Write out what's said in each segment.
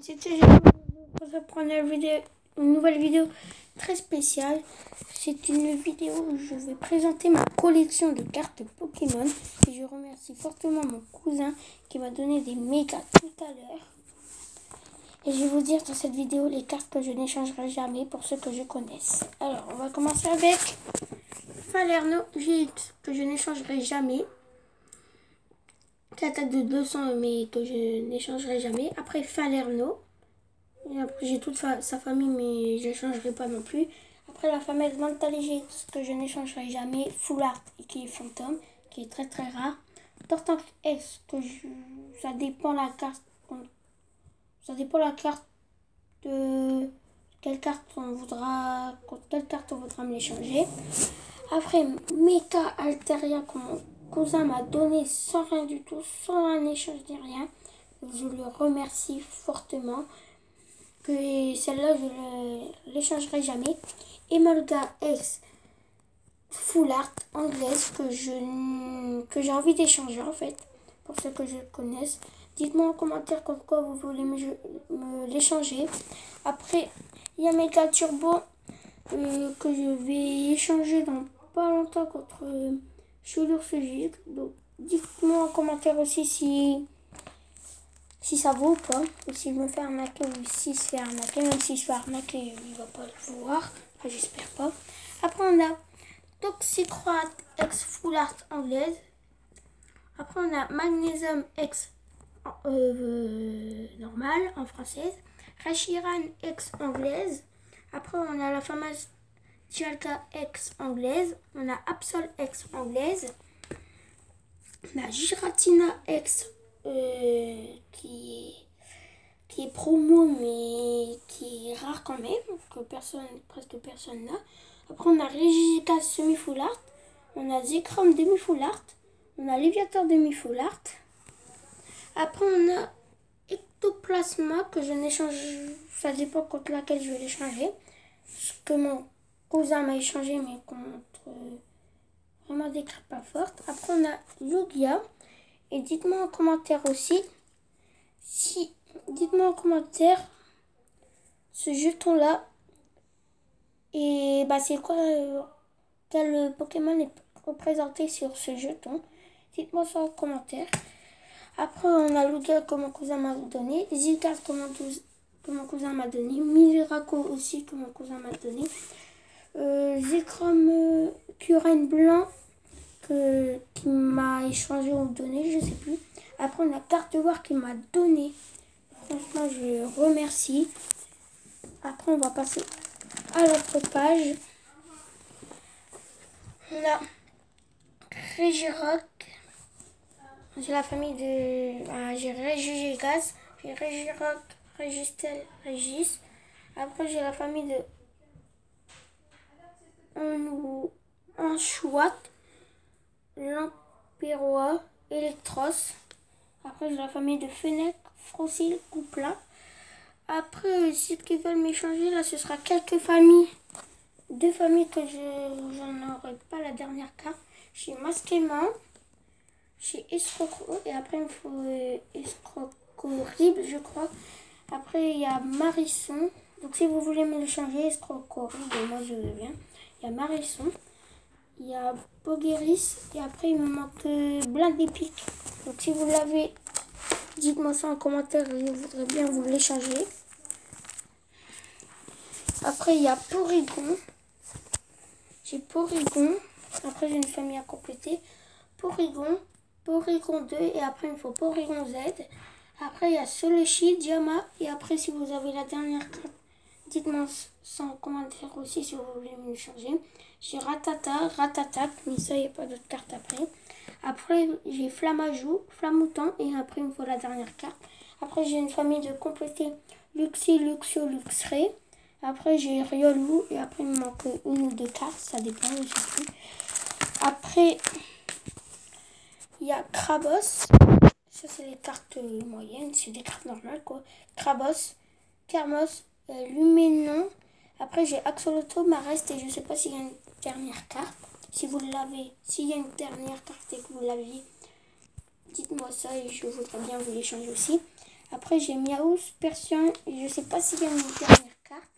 C'était pour cette première vidéo, une nouvelle vidéo très spéciale. C'est une vidéo où je vais présenter ma collection de cartes Pokémon. Et je remercie fortement mon cousin qui m'a donné des mégas tout à l'heure. Et je vais vous dire dans cette vidéo les cartes que je n'échangerai jamais pour ceux que je connaisse. Alors, on va commencer avec Falerno GX que je n'échangerai jamais. Qui attaque de 200 mais que je n'échangerai jamais. Après Falerno. Et après j'ai toute sa famille mais je n'échangerai pas non plus. Après la fameuse Mentale GX que je n'échangerai jamais. Full Art qui est fantôme, qui est très très rare. Tortank S que ça dépend la carte. Ça dépend la carte de quelle carte on voudra. Contre quelle carte on voudra me l'échanger. Après Mecha Alteria que mon cousin m'a donné sans rien du tout, sans un échange ni rien. Je le remercie fortement. Que celle-là, je ne l'échangerai jamais. Emolga X Full Art anglaise que j'ai envie d'échanger en fait, pour ceux que je connaisse. Dites-moi en commentaire pourquoi vous voulez me l'échanger. Après, il y a Mega Turbo que je vais échanger dans pas longtemps contre Chelure Sugique. Donc, dites-moi en commentaire aussi si ça vaut ou pas, ou s'il me fait arnaquer, ou s'il se fait arnaquer. Même s'il se fait arnaquer, il ne va pas le voir. Enfin, j'espère pas. Après, on a Toxicroate X Full Art anglaise. Après, on a Magnesium X normal en française. Rashiran X anglaise. Après, on a la fameuse Dialga X anglaise. On a Absol X anglaise. On a Giratina X qui est promo mais qui est rare quand même, que presque personne n'a. Après on a Regigigas semi full art, on a Zekrom demi full art, on a Léviator demi full art. Après on a Ectoplasma que je n'échange, ça dépend contre laquelle je vais l'échanger, ce que mon cousin m'a échangé mais contre vraiment des cartes pas fortes. Après on a Lugia. Et dites-moi en commentaire aussi, dites-moi en commentaire ce jeton-là. Et bah c'est quoi, quel Pokémon est représenté sur ce jeton. Dites-moi ça en commentaire. Après on a Lugia que mon cousin m'a donné, Zigard que mon cousin m'a donné, Miraco aussi que mon cousin m'a donné, Zekrom Curène Blanc qui m'a échangé ou donné, je sais plus. Après, on a Cartevoir qui m'a donné. Franchement, je le remercie. Après, on va passer à l'autre page. On a Regirock. J'ai la famille de... j'ai Regigigas, j'ai Regirock, Registel, Regis. Après, j'ai la famille de... Anchouat, Lamperois, Electros. Après, j'ai la famille de Fennec, Frossil, Couplin. Après, ceux qui veulent m'échanger, là, ce sera quelques familles. Deux familles que j'en aurai pas la dernière carte. Chez Masquement, chez Escroco. Et après, il me faut Escrocorrible, je crois. Après, il y a Marisson. Donc, si vous voulez me l'échanger, Escrocorrible, moi, je veux bien. Il y a Marisson. Il y a Bogueris. Et après, il me manque Blindé Pic. Donc, si vous l'avez, dites-moi ça en commentaire. Je voudrais bien vous l'échanger. Après, il y a Porygon. J'ai Porygon. Après, j'ai une famille à compléter. Porygon. Porygon 2. Et après, il me faut Porygon Z. Après, il y a Soloshi, Diama. Et après, si vous avez la dernière carte, dites-moi ça en commentaire aussi si vous voulez me changer. J'ai Ratatak, mais ça, il n'y a pas d'autre carte après. Après, j'ai Flamajou, Flamouton, et après, il me faut la dernière carte. Après, j'ai une famille de compléter Luxie, Luxio, Luxray. Après, j'ai Riolou, et après, il me manque une ou deux cartes, ça dépend, je sais plus. Après, il y a Krabos. Ça, c'est les cartes moyennes, c'est des cartes normales, quoi. Krabos, Kermos, Luménon. Après, j'ai Axoloto, Marest, et je sais pas s'il y a une dernière carte. Si vous l'avez, s'il y a une dernière carte et que vous l'avez, dites-moi ça et je voudrais bien vous l'échanger aussi. Après, j'ai Miaous, Persian. Je sais pas s'il y a une dernière carte.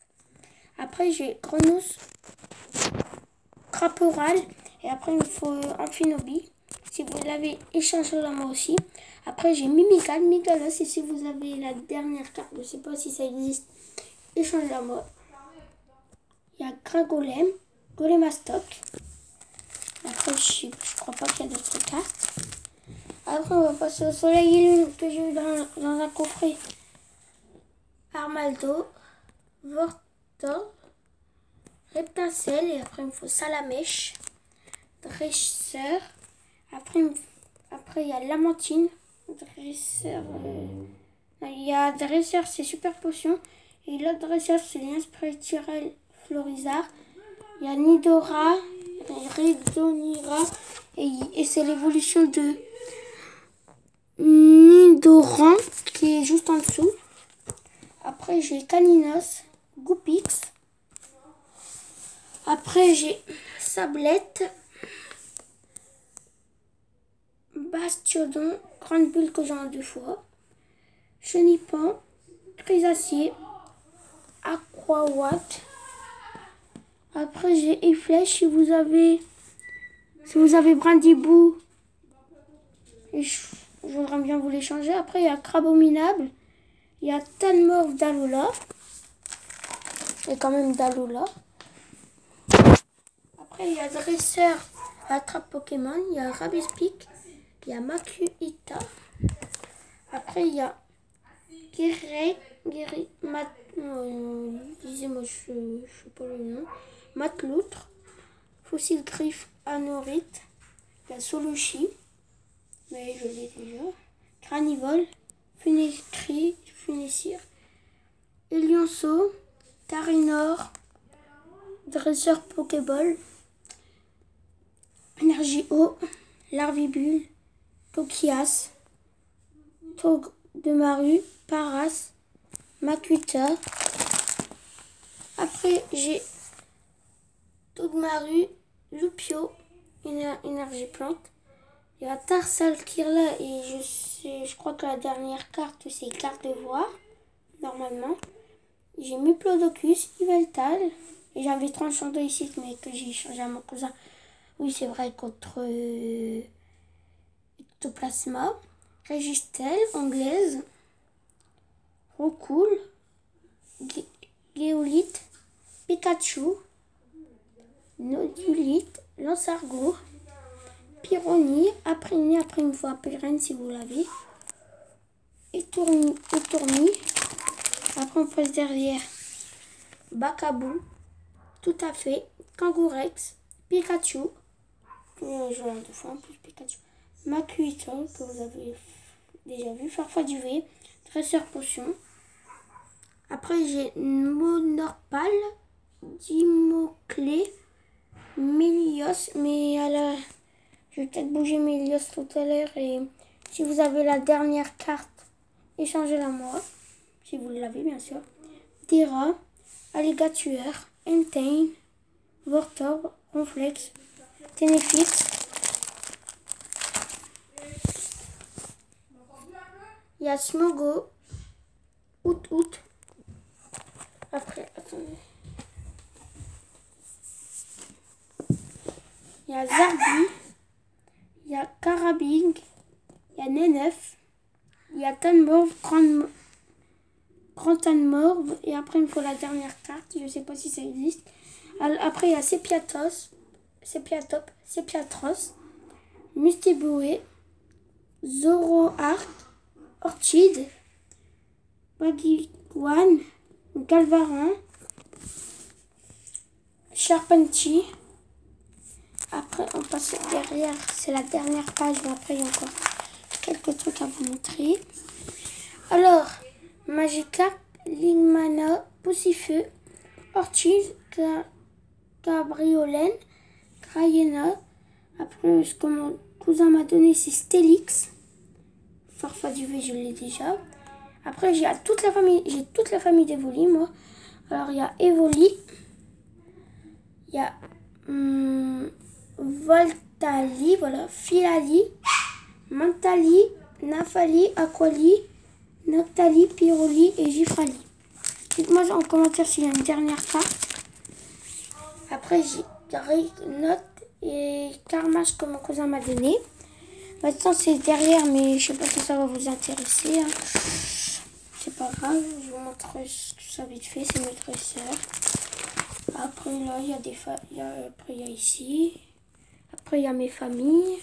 Après, j'ai Grenousse, Craporal. Et après, il me faut Amphinobi. Si vous l'avez, échangez-la moi aussi. Après, j'ai Mimical, Migalos. Et si vous avez la dernière carte, je sais pas si ça existe, échangez-la moi. Il y a Gragolem, Golemastoc. Après, je crois pas qu'il y a d'autres cartes. Après, on va passer au soleil et lune que j'ai eu dans un coffret. Armaldo, Vortor, Reptincelle. Et après, il me faut Salamèche, Dresseur. Après, il y a Lamantine, Dresseur. Il y a Dresseur, c'est Super Potion. Et l'autre Dresseur, c'est lien spirituel Florizard. Il y a Nidora, Redonira. Et c'est l'évolution de Nidoran qui est juste en dessous. Après, j'ai Caninos, Goupix. Après, j'ai Sablette, Bastiodon, Grande Bulle que j'ai en 2 fois, Chenipan, Chrysacier, Aquawat. Après, j'ai Efflèche. Si vous avez Brindibou, je voudrais bien vous l'échanger. Après, il y a Crabominable. Il y a Tanmorph d'Alola. Et quand même d'Alola. Après, il y a Dresseur, Attrape Pokémon. Il y a Rabispik. Il y a Makuhita. Après, il y a disez-moi, je sais pas le nom. Matloutre. Fossile Griffe Anorite. Il y a Soluchi. Mais je l'ai déjà. Granivole. Funicire. Elionceau. Tarinor. Dresseur Pokéball. Énergie Eau. Larvibule. Tokias. Togedemaru. Paras. Makuta. Après, j'ai Togedemaru. Lupio. Énergie Plante. Il y a Tarsal Kirla et je crois que la dernière carte c'est carte de voir, normalement. J'ai Muplodocus, Yveltal, et j'avais Tranchando ici mais que j'ai changé à mon cousin. Oui c'est vrai, contre Ectoplasma, Régistel, Anglaise, Roucoule, Géolite, Pikachu, Nodulite, Lansargot, Pyronie, après une fois Pyrène si vous l'avez. Et tourmi. Après on passe derrière Bacabou, tout à fait, Kangourex, Pikachu. Je l'ai 2 fois en plus Pikachu. Makuhita que vous avez déjà vu, Farfaduvé, Dresseur Potion. Après j'ai Monorpal, Dimoclé, Mélios, mais je vais peut-être bouger Mélios tout à l'heure et si vous avez la dernière carte, échangez-la moi, si vous l'avez bien sûr. Terra, Alligatueur, Entane, Vortorb, Ronflex, Ténéfix. Il y a Smogo, Out. Après, attendez. Il y a Zarbi, il y a Carabing, il y a Nenef, il y a Tanmorph, Grand Tanmorph, et après il me faut la dernière carte, je sais pas si ça existe. Après il y a Sepiatop, Sepiatros, Mustiboué, Zoroark, Orchid, Bagiguan, Galvarin, Charpentier. Après, on passe derrière, c'est la dernière page, mais après, il y a encore quelques trucs à vous montrer. Alors, Magikarp, Ligmana, Poussifeu, Orchid, Cabriolène, Crayena. Après, ce que mon cousin m'a donné, c'est Stélix. Farfaduvé, je l'ai déjà. Après, j'ai toute la famille d'Evoli, moi. Alors, il y a Evoli. Il y a Voltali, voilà, Filali, Mantali, Nafali, Aquali, Nathalie, Piroli et Gifrali. Dites-moi en commentaire s'il y a une dernière carte. Après, j'ai Note et Karmash que mon cousin m'a donné. Maintenant, c'est derrière, mais je sais pas si ça va vous intéresser. Hein. C'est pas grave, je vous montre ça vite fait. C'est mes dresseurs. Après, là, il y a des après, il y a ici. Après, il y a mes familles.